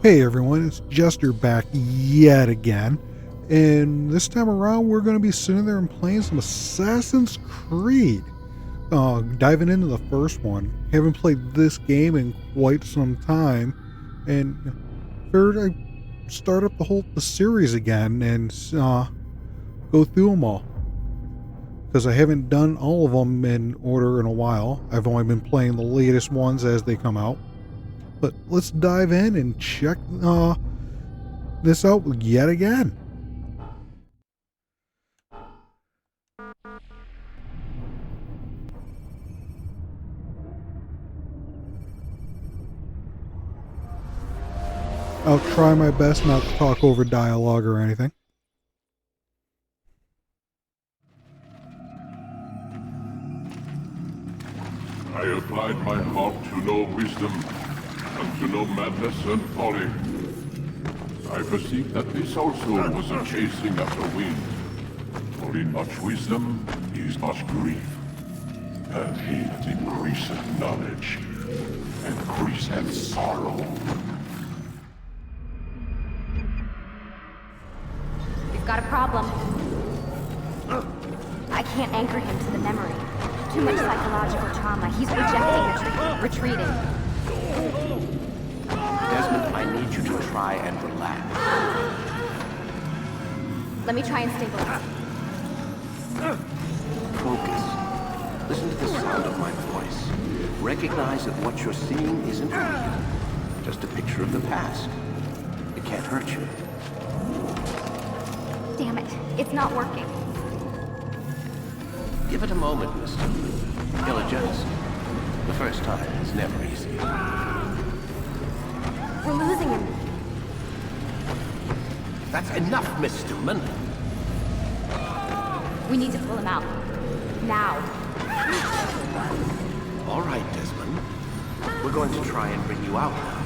Hey everyone, it's Jester back yet again. And this time around, we're going to be sitting there and playing some Assassin's Creed. Diving into the first one. Haven't played this game in quite some time. And figured I'd start up the series again and go through them all. Because I haven't done all of them in order in a while. I've only been playing the latest ones as they come out. But let's dive in and check this out yet again. I'll try my best not to talk over dialogue or anything. I applied my heart to know wisdom, and to know madness and folly. I perceived that this also was a chasing after wind. For in much wisdom is much grief, and he that increaseth knowledge increaseth sorrow. We've got a problem. I can't anchor him to the memory. Too much psychological trauma. He's rejecting retreating. Desmond, I need you to try and relax. Let me try and stabilize. Focus. Listen to the sound of my voice. Recognize that what you're seeing isn't real. Just a picture of the past. It can't hurt you. Damn it. It's not working. Give it a moment, mister. He'll adjust. The first time is never easy. We're losing him. That's enough, Miss Stillman. We need to pull him out. Now. All right, Desmond. We're going to try and bring you out now.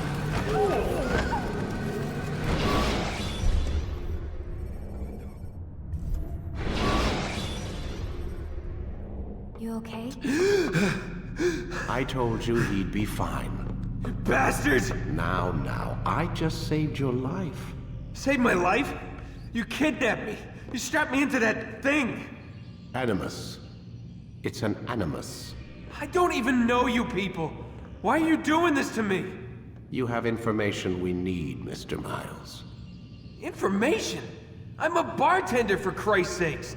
You okay? I told you he'd be fine. Bastards! Now, I just saved your life. Saved my life? You kidnapped me. You strapped me into that thing. Animus. It's an animus. I don't even know you people. Why are you doing this to me? You have information we need, Mr. Miles. Information? I'm a bartender, for Christ's sakes.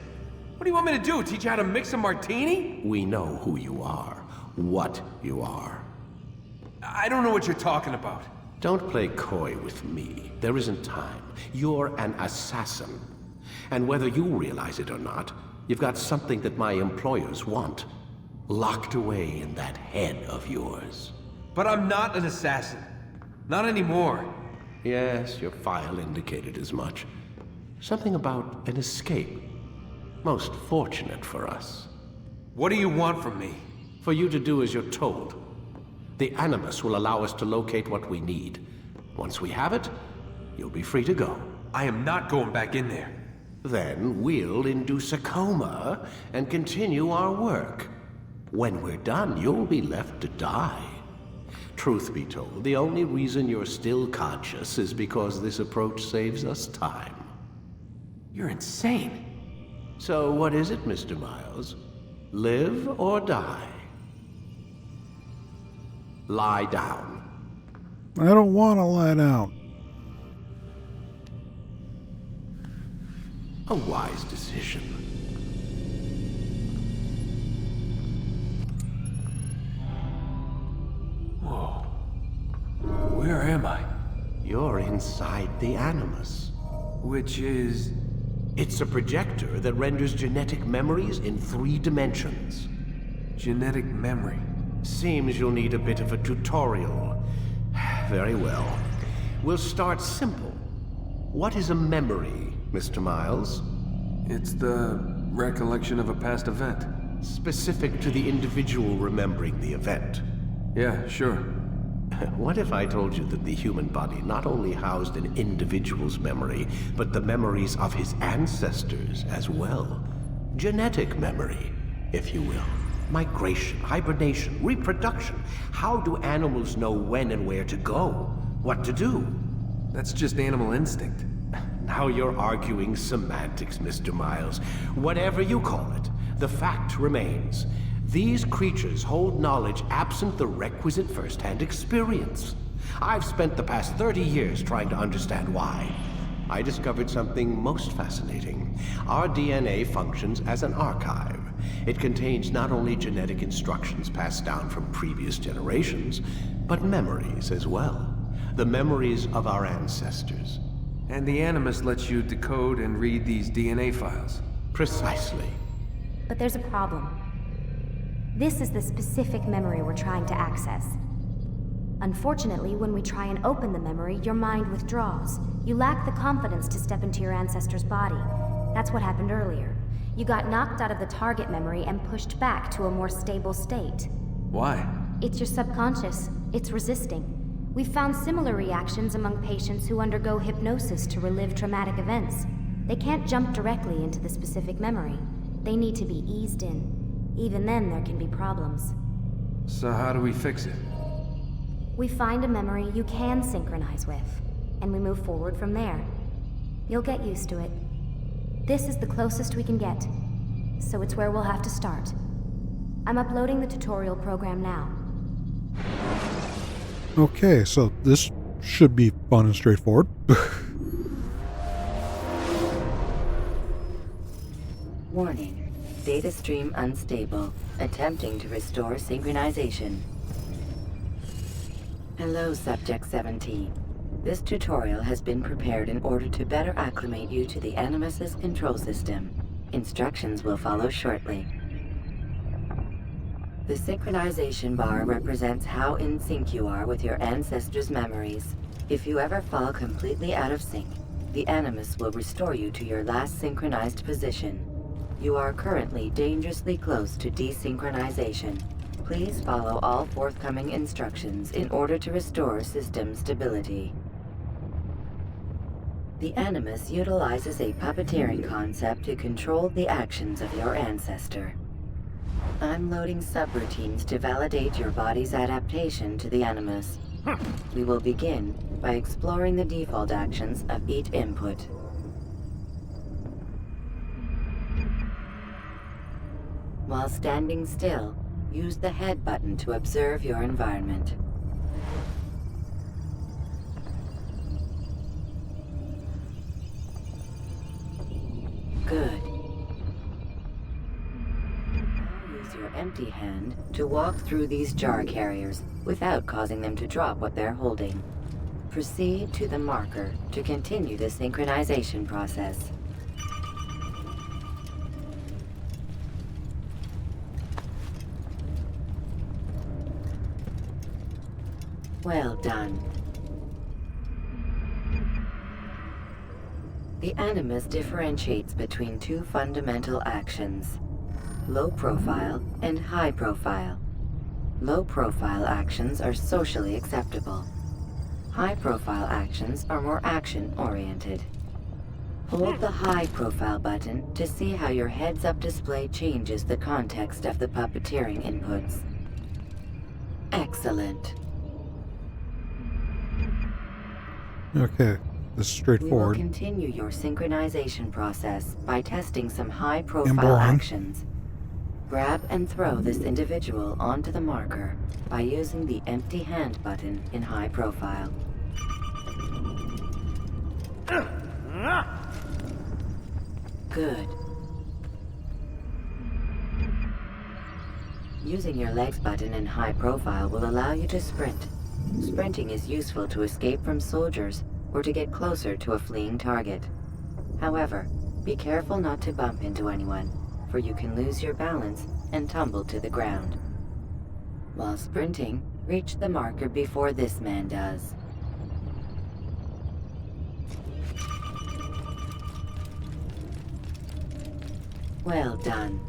What do you want me to do? Teach you how to mix a martini? We know who you are, what you are. I don't know what you're talking about. Don't play coy with me. There isn't time. You're an assassin. And whether you realize it or not, you've got something that my employers want. Locked away in that head of yours. But I'm not an assassin. Not anymore. Yes, your file indicated as much. Something about an escape. Most fortunate for us. What do you want from me? For you to do as you're told. The Animus will allow us to locate what we need. Once we have it, you'll be free to go. I am not going back in there. Then we'll induce a coma and continue our work. When we're done, you'll be left to die. Truth be told, the only reason you're still conscious is because this approach saves us time. You're insane. So what is it, Mr. Miles? Live or die? Lie down. I don't want to lie down. A wise decision. Whoa. Where am I? You're inside the Animus. Which is... It's a projector that renders genetic memories in 3 dimensions. genetic memory. Seems you'll need a bit of a tutorial. Very well. We'll start simple. What is a memory, Mr. Miles? It's the recollection of a past event. Specific to the individual remembering the event. Yeah, sure. What if I told you that the human body not only housed an individual's memory, but the memories of his ancestors as well? Genetic memory, if you will. Migration, hibernation, reproduction. How do animals know when and where to go? What to do? That's just animal instinct. Now you're arguing semantics, Mr. Miles. Whatever you call it, the fact remains. These creatures hold knowledge absent the requisite first-hand experience. I've spent the past 30 years trying to understand why. I discovered something most fascinating. Our DNA functions as an archive. It contains not only genetic instructions passed down from previous generations, but memories as well. The memories of our ancestors. And the Animus lets you decode and read these DNA files. Precisely. But there's a problem. This is the specific memory we're trying to access. Unfortunately, when we try and open the memory, your mind withdraws. You lack the confidence to step into your ancestor's body. That's what happened earlier. You got knocked out of the target memory and pushed back to a more stable state. Why? It's your subconscious. It's resisting. We've found similar reactions among patients who undergo hypnosis to relive traumatic events. They can't jump directly into the specific memory. They need to be eased in. Even then, there can be problems. So how do we fix it? We find a memory you can synchronize with, and we move forward from there. You'll get used to it. This is the closest we can get, so it's where we'll have to start. I'm uploading the tutorial program now. Okay, so this should be fun and straightforward. Warning. Data stream unstable. Attempting to restore synchronization. Hello, Subject 17. This tutorial has been prepared in order to better acclimate you to the Animus's control system. Instructions will follow shortly. The synchronization bar represents how in sync you are with your ancestors' memories. If you ever fall completely out of sync, the Animus will restore you to your last synchronized position. You are currently dangerously close to desynchronization. Please follow all forthcoming instructions in order to restore system stability. The Animus utilizes a puppeteering concept to control the actions of your ancestor. I'm loading subroutines to validate your body's adaptation to the Animus. We will begin by exploring the default actions of each input. While standing still, use the head button to observe your environment. Good. Now use your empty hand to walk through these jar carriers without causing them to drop what they're holding. Proceed to the marker to continue the synchronization process. Well done. The Animus differentiates between two fundamental actions: low profile and high profile. Low profile actions are socially acceptable. High profile actions are more action-oriented. Hold the high profile button to see how your heads-up display changes the context of the puppeteering inputs. Excellent. Okay, this is straightforward. We will continue your synchronization process by testing some high-profile boring. actions. Grab and throw this individual onto the marker by using the empty hand button in high profile. Good. Using your legs button in high profile will allow you to sprint. Sprinting is useful to escape from soldiers or to get closer to a fleeing target. However, be careful not to bump into anyone, for you can lose your balance and tumble to the ground. While sprinting, reach the marker before this man does. Well done.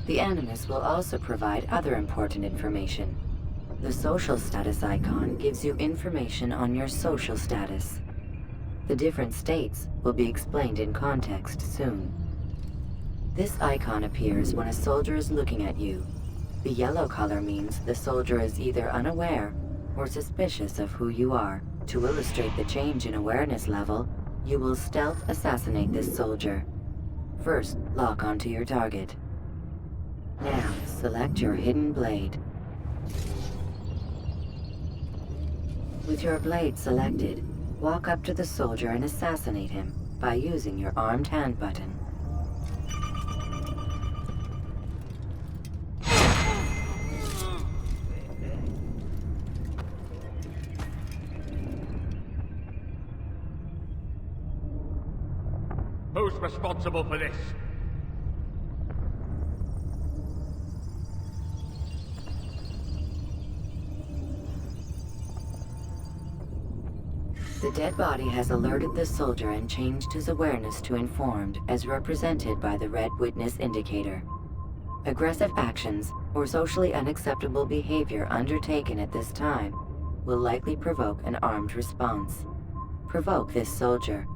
The Animus will also provide other important information. The social status icon gives you information on your social status. The different states will be explained in context soon. This icon appears when a soldier is looking at you. The yellow color means the soldier is either unaware or suspicious of who you are. To illustrate the change in awareness level, you will stealth assassinate this soldier. First, lock onto your target. Now, select your hidden blade. With your blade selected, walk up to the soldier and assassinate him by using your armed hand button. Who's responsible for this? The dead body has alerted the soldier and changed his awareness to informed, as represented by the red witness indicator. Aggressive actions or socially unacceptable behavior undertaken at this time will likely provoke an armed response. Provoke this soldier.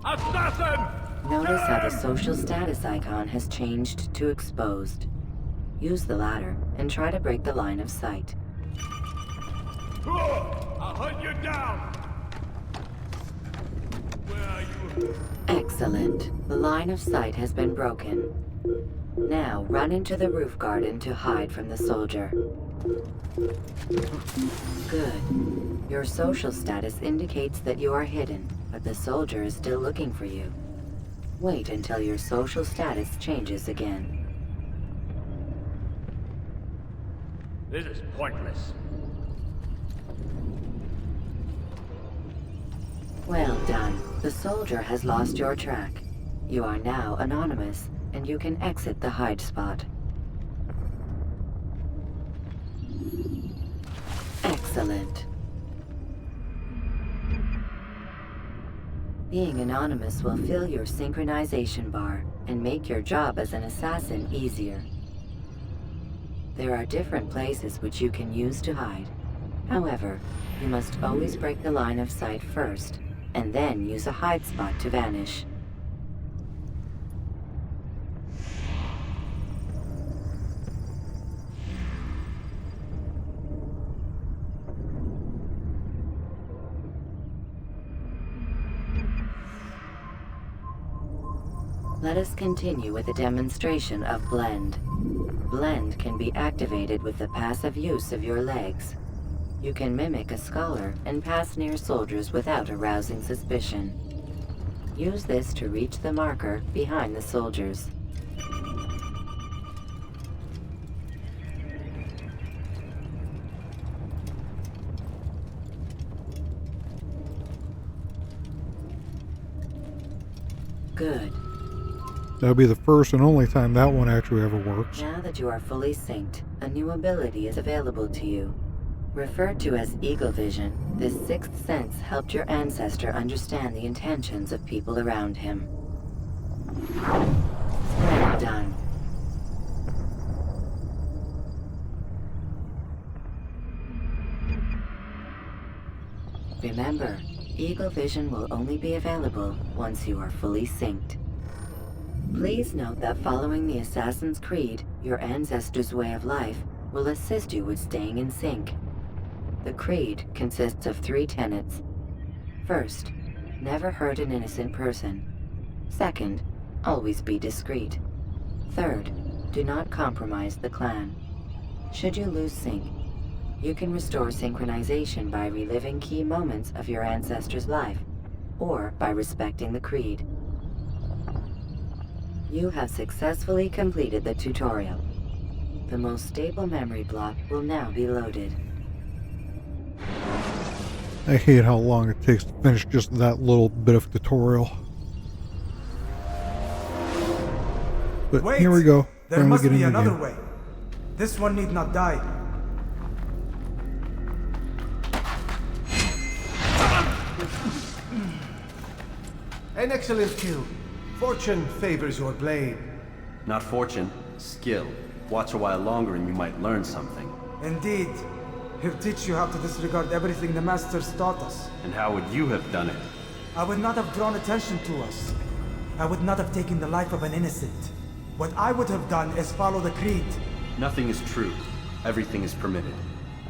Assassin! Notice how the social status icon has changed to exposed. Use the ladder and try to break the line of sight. I'll hunt you down! Where are you? Excellent. The line of sight has been broken. Now run into the roof garden to hide from the soldier. Good. Your social status indicates that you are hidden, but the soldier is still looking for you. Wait until your social status changes again. This is pointless. Well done. The soldier has lost your track. You are now anonymous, and you can exit the hide spot. Excellent. Being anonymous will fill your synchronization bar and make your job as an assassin easier. There are different places which you can use to hide. However, you must always break the line of sight first, and then use a hide spot to vanish. Let us continue with a demonstration of Blend. Blend can be activated with the passive use of your legs. You can mimic a scholar and pass near soldiers without arousing suspicion. Use this to reach the marker behind the soldiers. Good. That'll be the first and only time that one actually ever works. Now that you are fully synced, a new ability is available to you. Referred to as Eagle Vision, this sixth sense helped your ancestor understand the intentions of people around him. Well done. Remember, Eagle Vision will only be available once you are fully synced. Please note that following the Assassin's Creed, your ancestor's way of life will assist you with staying in sync. The Creed consists of 3 tenets. First, never hurt an innocent person. Second, always be discreet. Third, do not compromise the clan. Should you lose sync, you can restore synchronization by reliving key moments of your ancestor's life, or by respecting the Creed. You have successfully completed the tutorial. The most stable memory block will now be loaded. I hate how long it takes to finish just that little bit of tutorial. But Wait, here we go. There Finally must getting be the another game. way. This one need not die. An excellent kill. Fortune favors your blade. Not fortune, skill. Watch a while longer and you might learn something. Indeed. He'll teach you how to disregard everything the Masters taught us. And how would you have done it? I would not have drawn attention to us. I would not have taken the life of an innocent. What I would have done is follow the Creed. Nothing is true. Everything is permitted.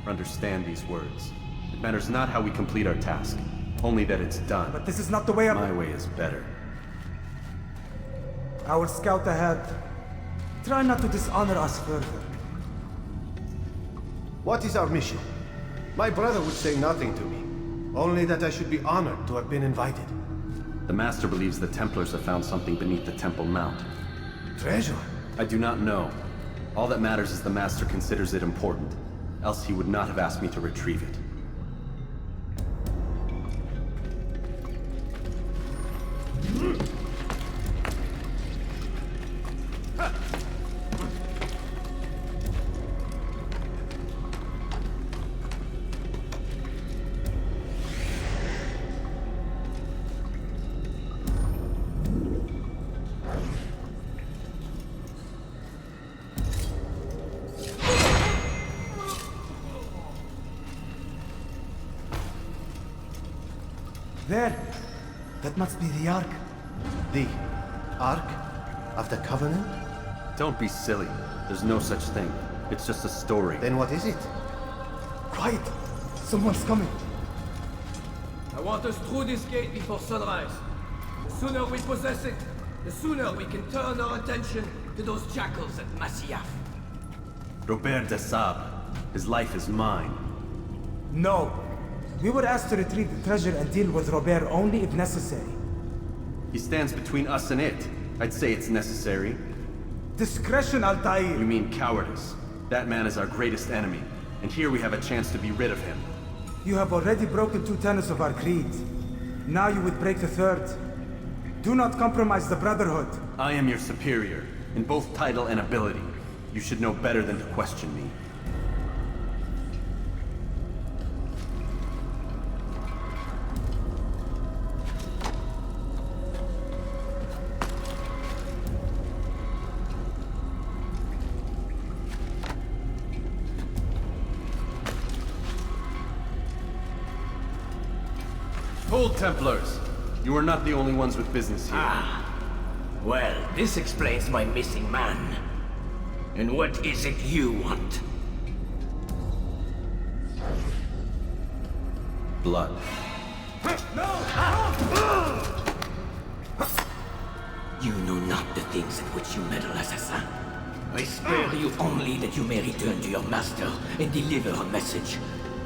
Understand these words. It matters not how we complete our task, only that it's done. But this is not the way My way is better. I will scout ahead. Try not to dishonor us further. What is our mission? My brother would say nothing to me. Only that I should be honored to have been invited. The Master believes the Templars have found something beneath the Temple Mount. Treasure? I do not know. All that matters is the Master considers it important. Else he would not have asked me to retrieve it. There! That must be the Ark. The Ark of the Covenant? Don't be silly. There's no such thing. It's just a story. Then what is it? Quiet! Someone's coming. I want us through this gate before sunrise. The sooner we possess it, the sooner we can turn our attention to those jackals at Masyaf. Robert de Sable. His life is mine. No. We were asked to retrieve the treasure and deal with Robert only if necessary. He stands between us and it. I'd say it's necessary. Discretion, Altair! You mean cowardice. That man is our greatest enemy, and here we have a chance to be rid of him. You have already broken 2 tenets of our creed. Now you would break the 3rd. Do not compromise the Brotherhood. I am your superior, in both title and ability. You should know better than to question me. Hold, Templars! You are not the only ones with business here. Well, this explains my missing man. And what is it you want? Blood. You know not the things at which you meddle, assassin. I spare you only that you may return to your master and deliver a message.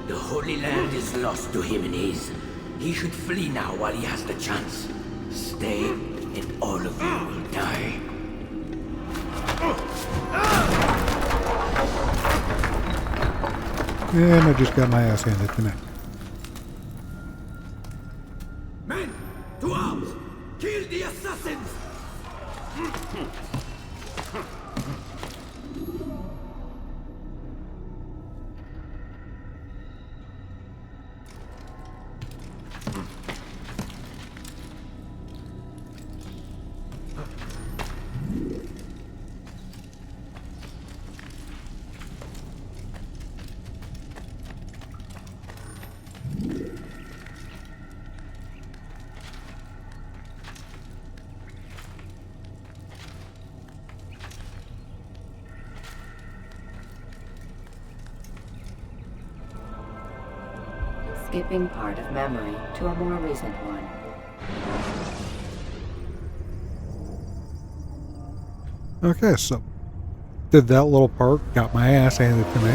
The Holy Land is lost to him and his. He should flee now while he has the chance. Stay, and all of you will die. And I just got my ass handed to me. Men, to arms! Kill the assassins! Skipping part of memory to a more recent one. Okay, so did that little part, got my ass handed to me.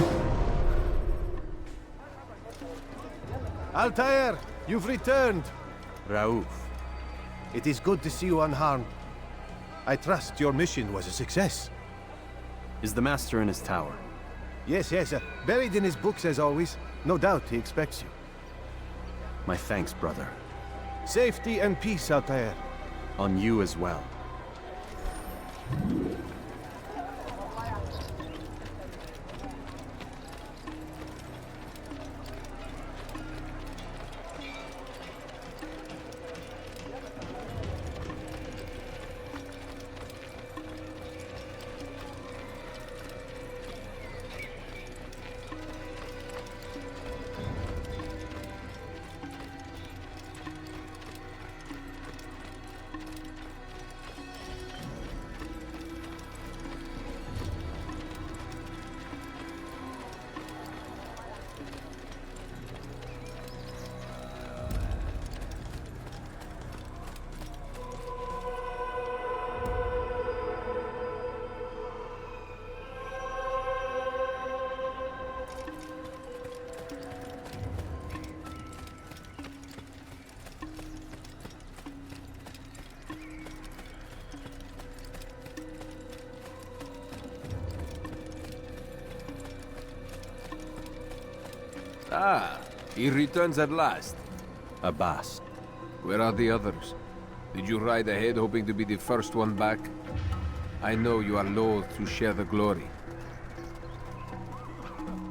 Altair, you've returned. Raouf. It is good to see you unharmed. I trust your mission was a success. Is the Master in his tower? Yes, buried in his books as always. No doubt he expects you. My thanks, brother. Safety and peace, Altair. On you as well. Ah, he returns at last. Abbas. Where are the others? Did you ride ahead hoping to be the first one back? I know you are loath to share the glory.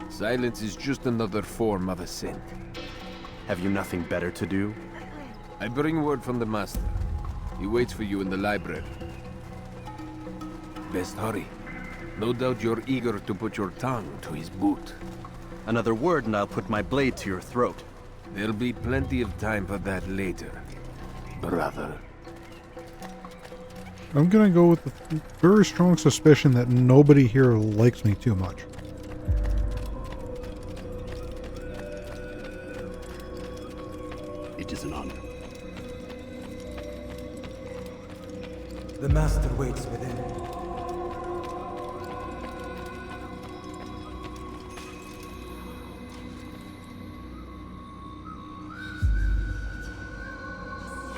Silence is just another form of assent. Have you nothing better to do? I bring word from the Master. He waits for you in the library. Best hurry. No doubt you're eager to put your tongue to his boot. Another word and I'll put my blade to your throat. There'll be plenty of time for that later, brother. I'm gonna go with the very strong suspicion that nobody here likes me too much. It is an honor. The Master waits within.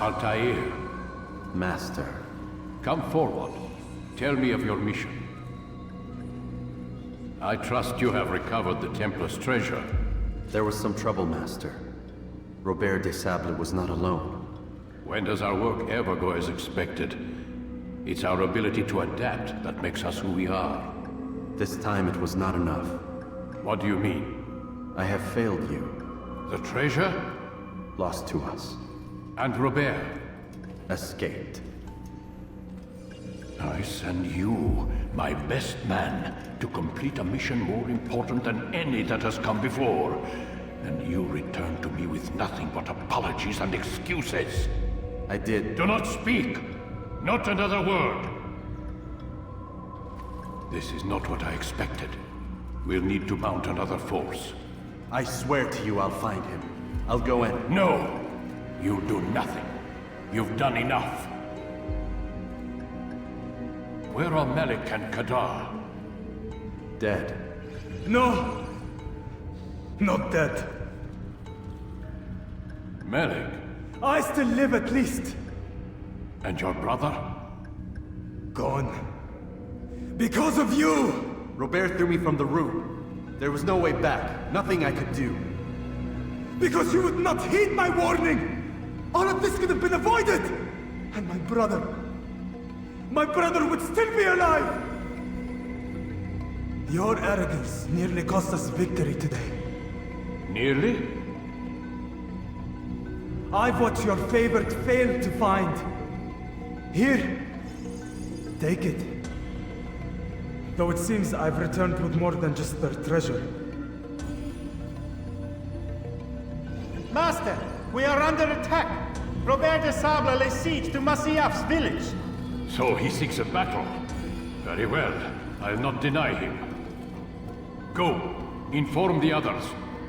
Altair, Master. come forward. Tell me of your mission. I trust you have recovered the Templar's treasure. There was some trouble, Master. Robert de Sable was not alone. When does our work ever go as expected? It's our ability to adapt that makes us who we are. This time it was not enough. What do you mean? I have failed you. The treasure? Lost to us. And Robert? Escaped. I send you, my best man, to complete a mission more important than any that has come before. And you return to me with nothing but apologies and excuses. I did. Do not speak! Not another word! This is not what I expected. We'll need to mount another force. I swear to you I'll find him. I'll go in. No! You'll do nothing. You've done enough. Where are Malik and Kadar? Dead. No! Not dead. Malik? I still live at least. And your brother? Gone. Because of you! Robert threw me from the room. There was no way back. Nothing I could do. Because you would not heed my warning! All of this could have been avoided! And my brother would still be alive! Your arrogance nearly cost us victory today. Nearly? I've what your favorite failed to find. Here, take it. Though it seems I've returned with more than just their treasure. Master, we are under attack. Robert de Sable lays siege to Masyaf's village. So he seeks a battle. Very well. I'll not deny him. Go. Inform the others.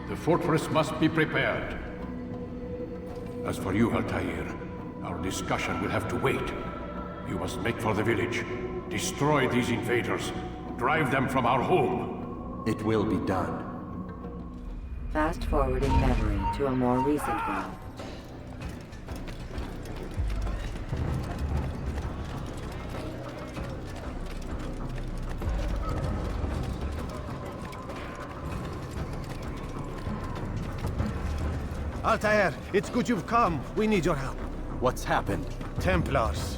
The fortress must be prepared. As for you, Altair, our discussion will have to wait. You must make for the village. Destroy these invaders. Drive them from our home. It will be done. Fast-forwarding memory to a more recent one. Altair, it's good you've come. We need your help. What's happened? Templars.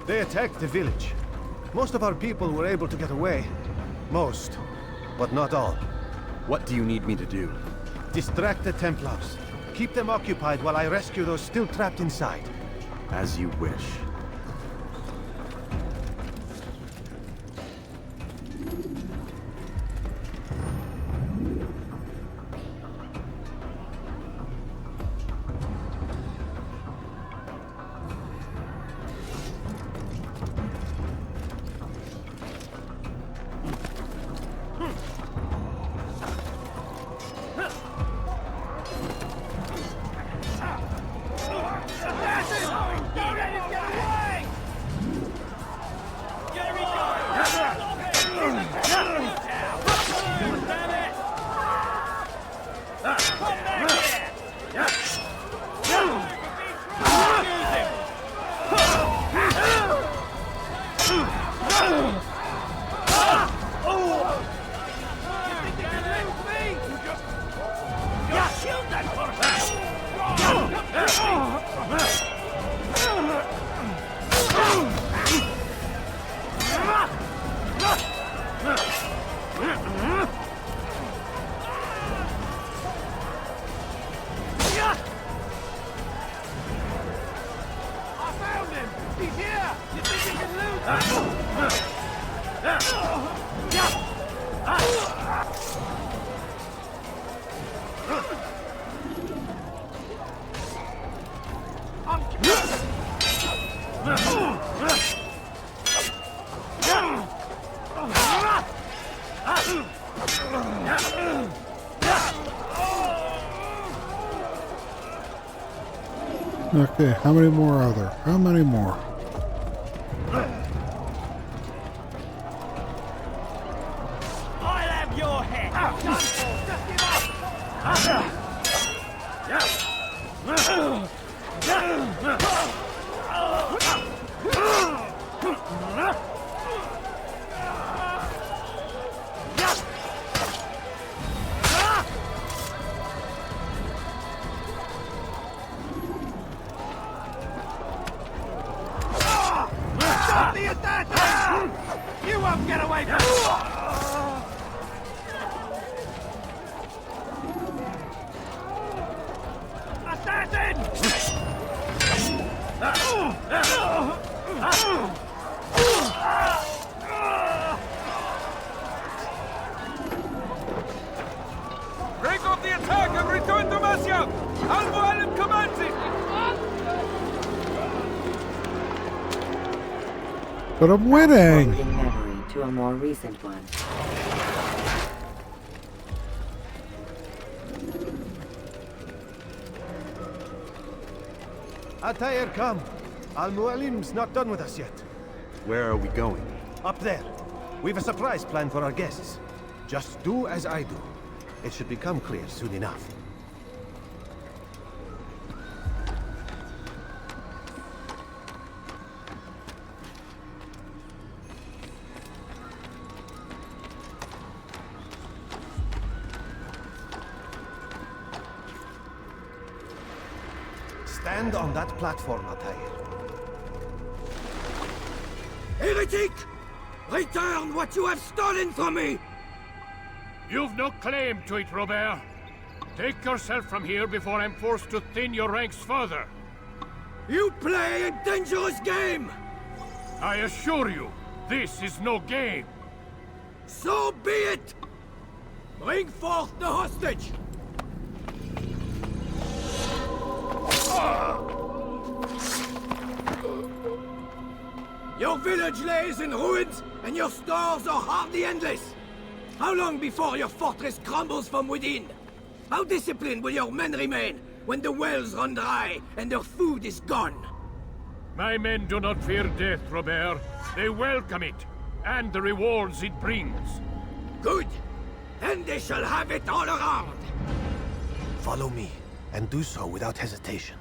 They attacked the village. Most of our people were able to get away. Most, but not all. What do you need me to do? Distract the Templars. Keep them occupied while I rescue those still trapped inside. As you wish. Okay, how many more are there? How many more? I'll have your head! Stop the attack! You won't get away from Break off the attack and return to Masya! Al-Mualim commands it! But I'm winning! Forwarding memory to a more recent one. Altair, come. Al-Mualim's not done with us yet. Where are we going? Up there. We've a surprise plan for our guests. Just do as I do. It should become clear soon enough. Stand on that platform, Altair. Heretic! Return what you have stolen from me! You've no claim to it, Robert. Take yourself from here before I'm forced to thin your ranks further. You play a dangerous game! I assure you, this is no game. So be it! Bring forth the hostage! Your village lays in ruins, and your stores are hardly endless. How long before your fortress crumbles from within? How disciplined will your men remain when the wells run dry and their food is gone? My men do not fear death, Robert. They welcome it, and the rewards it brings. Good. Then they shall have it all around. Follow me, and do so without hesitation.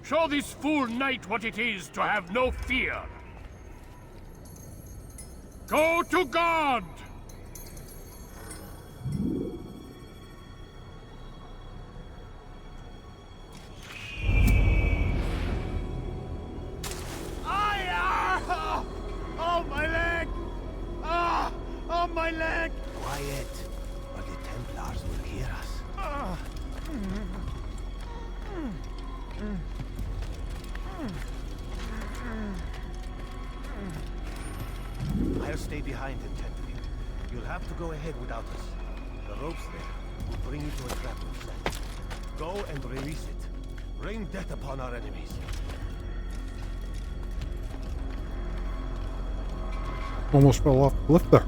Show this fool knight what it is to have no fear. Go to God! Oh, my leg! Ah! Oh, my leg! Quiet, or the Templars will hear us. I'll stay behind and tend to you. You'll have to go ahead without us. The ropes there will bring you to a trap we've set. Go and release it. Rain death upon our enemies. Almost fell off the cliff there.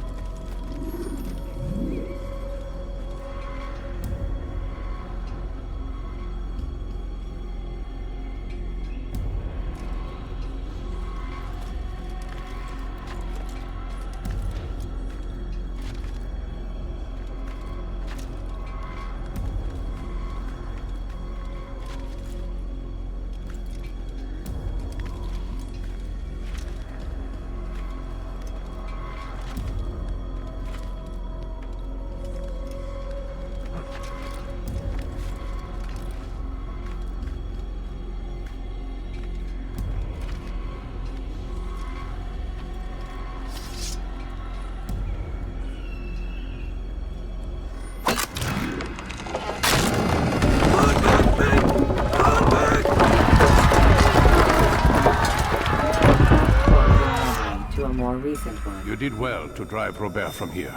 You did well to drive Robert from here.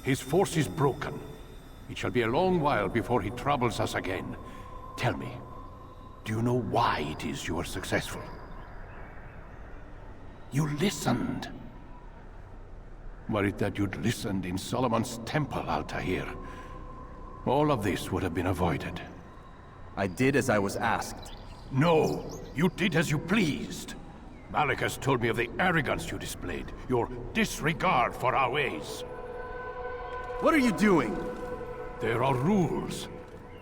His force is broken. It shall be a long while before he troubles us again. Tell me, do you know why it is you were successful? You listened. Were it that you'd listened in Solomon's temple, Altair, all of this would have been avoided. I did as I was asked. No, you did as you pleased. Malik has told me of the arrogance you displayed, your disregard for our ways. What are you doing? There are rules.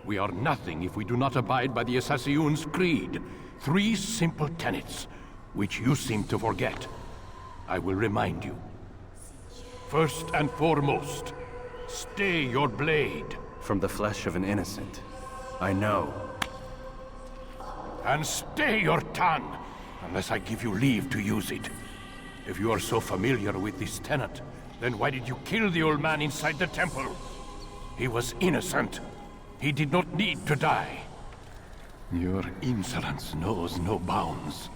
We are nothing if we do not abide by the Assassin's creed. 3 simple tenets, which you seem to forget. I will remind you. First and foremost, stay your blade. From the flesh of an innocent. I know. And stay your tongue, unless I give you leave to use it. If you are so familiar with this tenet, then why did you kill the old man inside the temple? He was innocent. He did not need to die. Your insolence knows no bounds.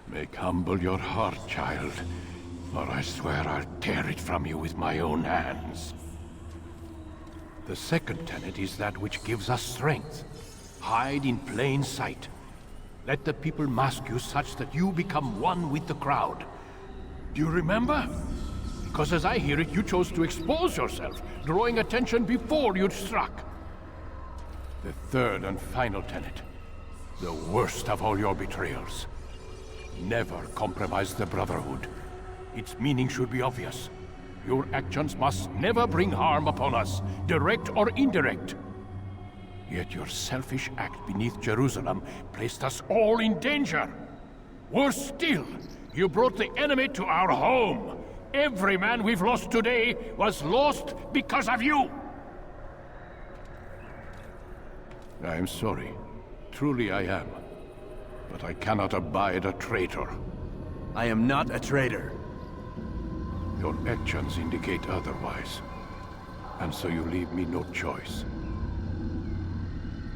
Make humble your heart, child, or I swear I'll tear it from you with my own hands. The second tenet is that which gives us strength. Hide in plain sight. Let the people mask you such that you become one with the crowd. Do you remember? Because as I hear it, you chose to expose yourself, drawing attention before you'd struck. The third and final tenet. The worst of all your betrayals. Never compromise the Brotherhood. Its meaning should be obvious. Your actions must never bring harm upon us, direct or indirect. Yet your selfish act beneath Jerusalem placed us all in danger. Worse still, you brought the enemy to our home. Every man we've lost today was lost because of you. I am sorry. Truly I am. But I cannot abide a traitor. I am not a traitor. Your actions indicate otherwise. And so you leave me no choice.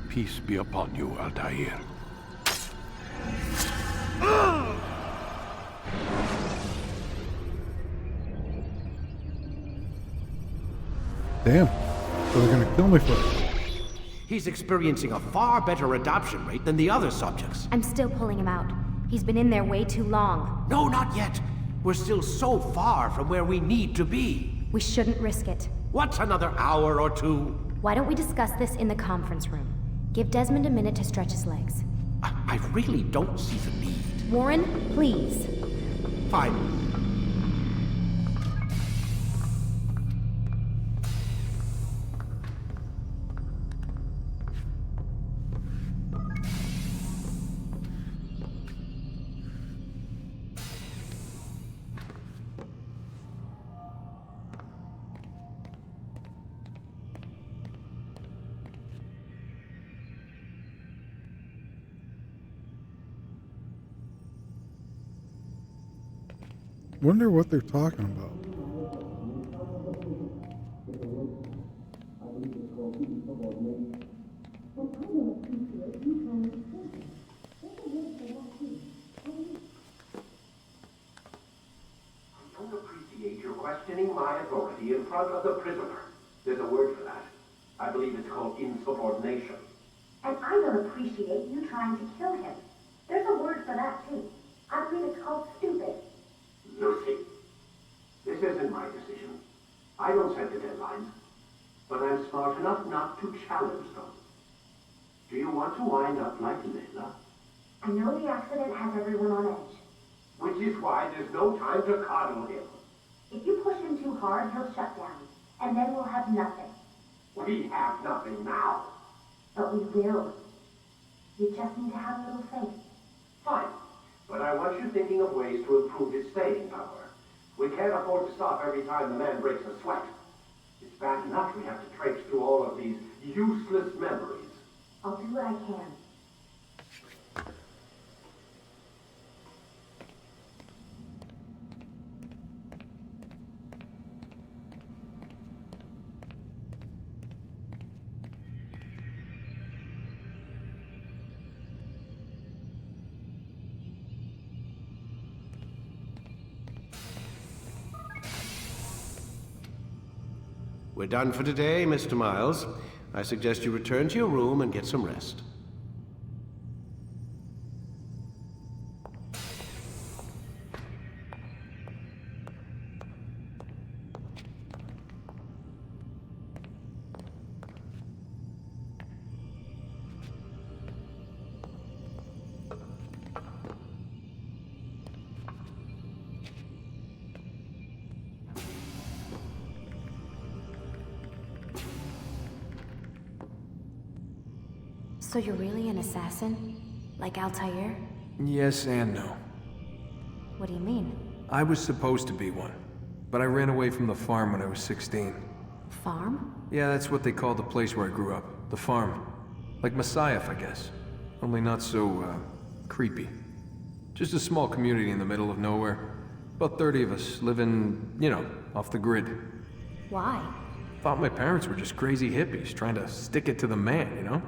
Peace be upon you, Altair. Damn. So they're gonna kill me for it. He's experiencing a far better adoption rate than the other subjects. I'm still pulling him out. He's been in there way too long. No, not yet. We're still so far from where we need to be. We shouldn't risk it. What's another hour or two? Why don't we discuss this in the conference room? Give Desmond a minute to stretch his legs. I really don't see the need. Warren, please. Fine. Wonder what they're talking about. I don't appreciate your questioning my authority in front of the prisoner. There's a word for that. I believe it's called insubordination. And I don't appreciate you trying to kill him. There's a word for that, too. I believe it's called stupid. Lucy, this isn't my decision. I don't set the deadlines. But I'm smart enough not to challenge them. Do you want to wind up like Layla? I know the accident has everyone on edge. Which is why there's no time to coddle him. If you push him too hard, he'll shut down. And then we'll have nothing. We have nothing now. But we will. You just need to have a little faith. Fine. But I want you thinking of ways to improve his staying power. We can't afford to stop every time the man breaks a sweat. It's bad enough we have to traipse through all of these useless memories. I'll do what I can. We're done for today, Mr. Miles. I suggest you return to your room and get some rest. So you're really an assassin? Like Altair? Yes and no. What do you mean? I was supposed to be one, but I ran away from the farm when I was 16. Farm? Yeah, that's what they called the place where I grew up. The farm. Like Messiah, I guess. Only not so, creepy. Just a small community in the middle of nowhere. About 30 of us, living, you know, off the grid. Why? Thought my parents were just crazy hippies, trying to stick it to the man, you know?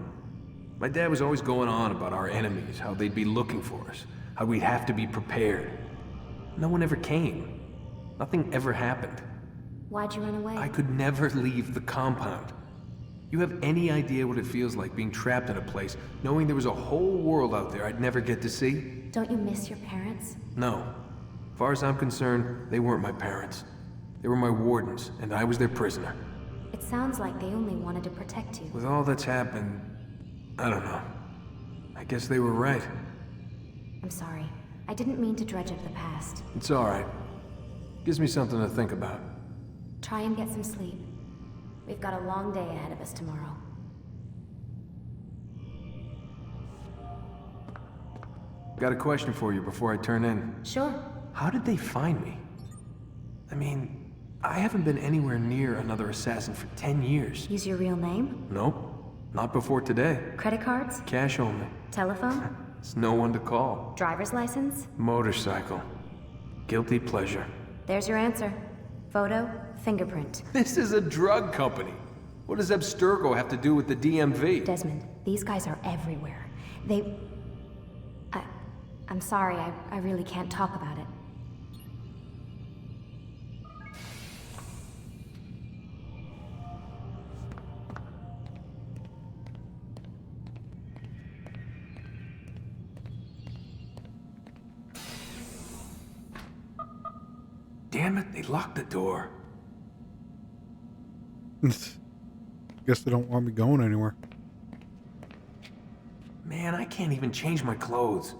My dad was always going on about our enemies, how they'd be looking for us, how we'd have to be prepared. No one ever came. Nothing ever happened. Why'd you run away? I could never leave the compound. You have any idea what it feels like being trapped in a place, knowing there was a whole world out there I'd never get to see? Don't you miss your parents? No. As far as I'm concerned, they weren't my parents. They were my wardens, and I was their prisoner. It sounds like they only wanted to protect you. With all that's happened, I don't know. I guess they were right. I'm sorry. I didn't mean to dredge up the past. It's alright. Gives me something to think about. Try and get some sleep. We've got a long day ahead of us tomorrow. Got a question for you before I turn in. Sure. How did they find me? I mean, I haven't been anywhere near another assassin for 10 years. Use your real name? Nope. Not before today. Credit cards? Cash only. Telephone? There's no one to call. Driver's license? Motorcycle. Guilty pleasure. There's your answer. Photo, fingerprint. This is a drug company. What does Abstergo have to do with the DMV? Desmond, these guys are everywhere. I'm sorry, I really can't talk about it. Damn it, they locked the door. Guess they don't want me going anywhere. Man, I can't even change my clothes.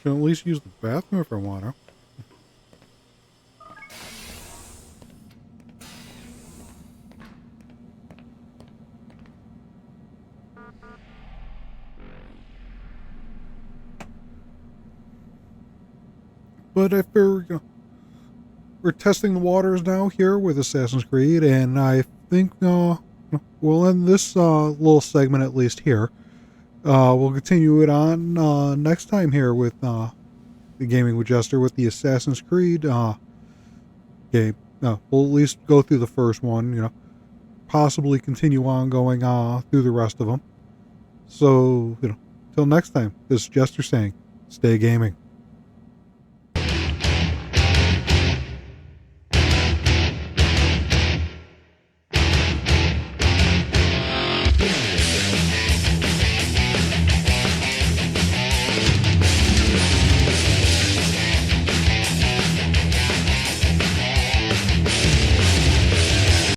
Can at least use the bathroom if I want to. But I figure we're testing the waters now here with Assassin's Creed, and I think we'll end this little segment at least here. We'll continue it on next time here with the Gaming with Jester with the Assassin's Creed game. We'll at least go through the first one, possibly continue on going through the rest of them. So, till next time, this is Jester saying, stay gaming.